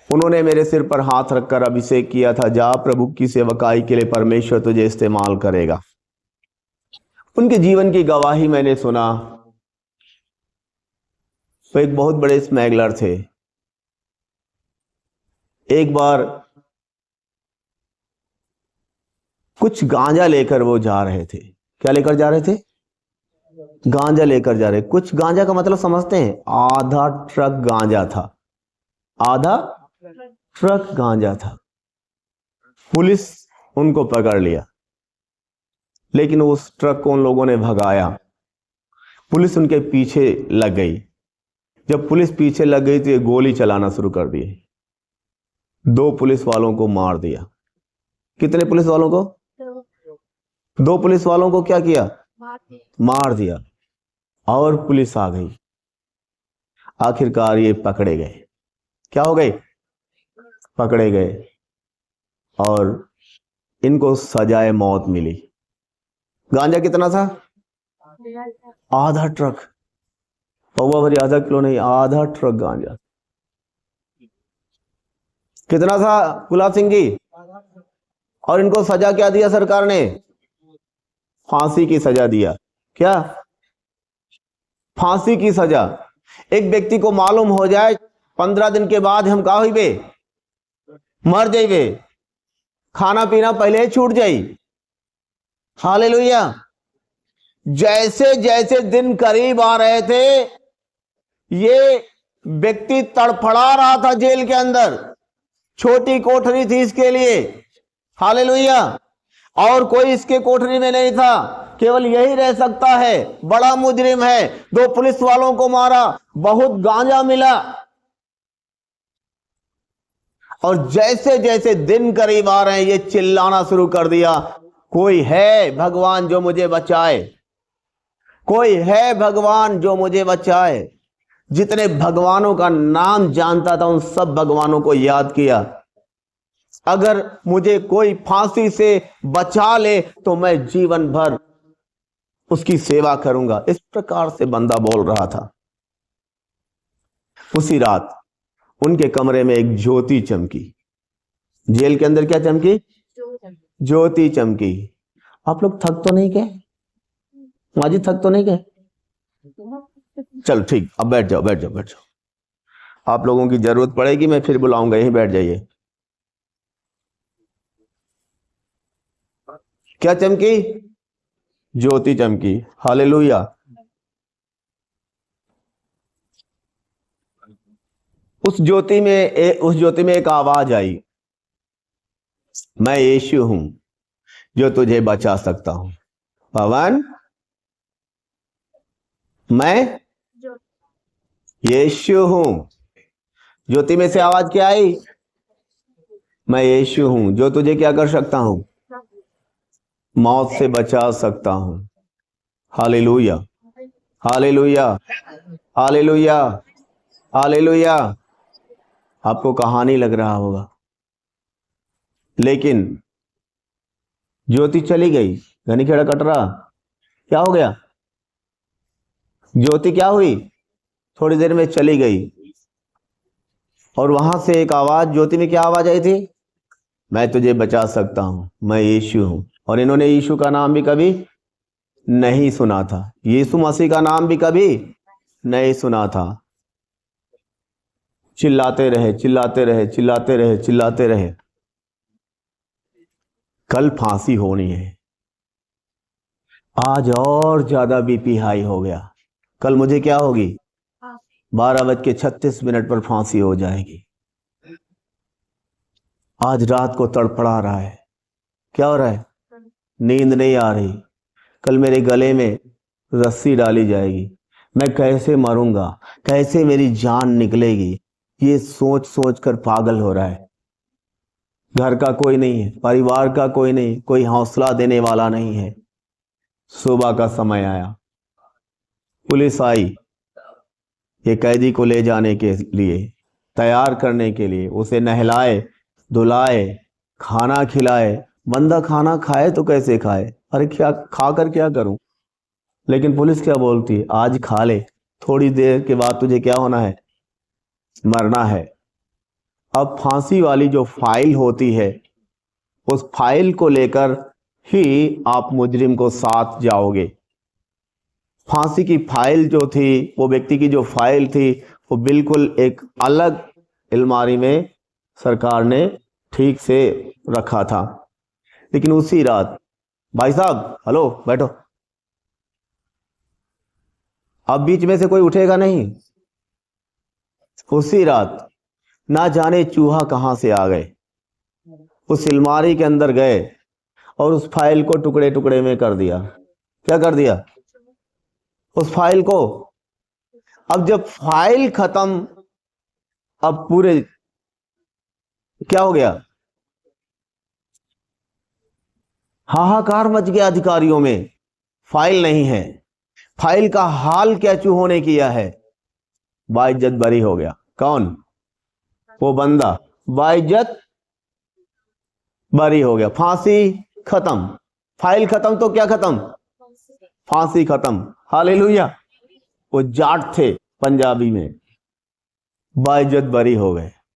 उन्होंने मेरे सिर पर हाथ रखकर अभिषेक किया था, जा प्रभु की सेवकाई के लिए परमेश्वर तुझे इस्तेमाल करेगा। उनके जीवन की गवाही मैंने सुना। वो एक बहुत बड़े स्मगलर थे। एक बार कुछ गांजा लेकर वो जा रहे थे। क्या लेकर जा रहे थे? गांजा लेकर जा रहे। कुछ गांजा का मतलब समझते हैं? आधा ट्रक गांजा था। आधा ट्रक गांजा था। पुलिस उनको पकड़ लिया, लेकिन उस ट्रक को उन लोगों ने भगाया। पुलिस उनके पीछे लग गई। जब पुलिस पीछे लग गई तो ये गोली चलाना शुरू कर दिए। 2 पुलिस वालों को मार दिया। कितने पुलिस वालों को? 2 पुलिस वालों को क्या किया? मार दिया। और पुलिस आ गई। आखिरकार ये पकड़े गए। क्या हो गए? पकड़े गए और इनको सजाए मौत मिली। गांजा कितना था? आधा ट्रक। पौवा भरी आधा किलो नहीं, आधा ट्रक गांजा। कितना था गुलाब सिंह जी? और इनको सजा क्या दिया सरकार ने? फांसी की सजा दिया। क्या? फांसी की सजा। एक व्यक्ति को मालूम हो जाए 15 दिन के बाद हम का होइबे? मर जाइबे, खाना पीना पहले ही छूट जाई। हालेलुया। जैसे जैसे दिन करीब आ रहे थे, ये व्यक्ति तड़फड़ा रहा था जेल के अंदर। छोटी कोठरी थी इसके लिए। हालेलुया। और कोई इसके कोठरी में नहीं था, केवल यही रह सकता है। बड़ा मुजरिम है। 2 पुलिस वालों को मारा, बहुत गांजा मिला। और जैसे जैसे दिन करीब आ रहे हैं, ये चिल्लाना शुरू कर दिया, कोई है भगवान जो मुझे बचाए, कोई है भगवान जो मुझे बचाए। जितने भगवानों का नाम जानता था उन सब भगवानों को याद किया। अगर मुझे कोई फांसी से बचा ले तो मैं जीवन भर उसकी सेवा करूंगा। इस प्रकार से बंदा बोल रहा था। उसी रात उनके कमरे में एक ज्योति चमकी। जेल के अंदर क्या चमकी? ज्योति चमकी। आप लोग थक तो नहीं गए? माजी थक तो नहीं गए? चलो ठीक, अब बैठ जाओ बैठ जाओ बैठ जाओ। आप लोगों की जरूरत पड़ेगी, मैं फिर बुलाऊंगा, यहीं बैठ जाइए। क्या चमकी? ज्योति चमकी। हालेलुया। उस ज्योति में एक आवाज आई, मैं यीशु हूं जो तुझे बचा सकता हूं। पवन, मैं यीशु हूं। ज्योति में से आवाज क्या आई? मैं यीशु हूं जो तुझे क्या कर सकता हूं? मौत से बचा सकता हूं। Hallelujah hallelujah hallelujah hallelujah. आपको कहानी लग रहा होगा, लेकिन ज्योति चली गई। घनी खेड़ा कट रहा। क्या हो गया? ज्योति क्या हुई? थोड़ी देर में चली गई। और वहां से एक आवाज, ज्योति में क्या आवाज आई थी? मैं तुझे बचा सकता हूं, मैं यीशु हूं। और इन्होंने यीशु का नाम भी कभी नहीं सुना था। यीशु मसीह का नाम भी कभी नहीं सुना था। चिल्लाते रहे चिल्लाते रहे चिल्लाते रहे चिल्लाते रहे। कल फांसी होनी है। आज और ज्यादा बीपी हाई हो गया। कल मुझे क्या होगी? 12:36 पर फांसी हो जाएगी। आज रात को तड़पड़ा रहा है। क्या हो रहा है? नींद नहीं आ रही। कल मेरे गले में रस्सी डाली जाएगी। मैं कैसे मरूंगा, कैसे मेरी जान निकलेगी, ये सोच सोच कर पागल हो रहा है। घर का कोई नहीं है, परिवार का कोई नहीं, कोई हौसला देने वाला नहीं है। सुबह का समय आया, पुलिस आई ये कैदी को ले जाने के लिए, तैयार करने के लिए। उसे नहलाए धुलाए, खाना खिलाए। बंदा खाना खाए तो कैसे खाए? अरे क्या खाकर क्या करूं? लेकिन पुलिस क्या बोलती है? आज खा ले, थोड़ी देर के बाद तुझे क्या होना है? मरना है। अब फांसी वाली जो फाइल होती है, उस फाइल को लेकर ही आप मुजरिम को साथ जाओगे। फांसी की फाइल जो थी, वो व्यक्ति की जो फाइल थी, वो बिल्कुल एक अलग अलमारी में सरकार ने ठीक से रखा था। लेकिन उसी रात, भाई साहब हेलो बैठो, अब बीच में से कोई उठेगा नहीं। उसी रात ना जाने चूहा कहां से आ गए, उस अलमारी के अंदर गए और उस फाइल को टुकड़े टुकड़े में कर दिया। क्या कर दिया? उस फाइल को। अब जब फाइल खत्म, अब पूरे क्या हो गया? हाहाकार मच गया अधिकारियों में। फाइल नहीं है। फाइल का हाल क्या चूहों ने किया है? बाइज्जत बरी हो गया। कौन? वो बंदा बाइज्जत बरी हो गया। फांसी खत्म, फाइल खत्म तो क्या खत्म? फांसी खत्म। हालेलुया। वो जाट थे पंजाबी में, बाइज्जत बरी हो गए।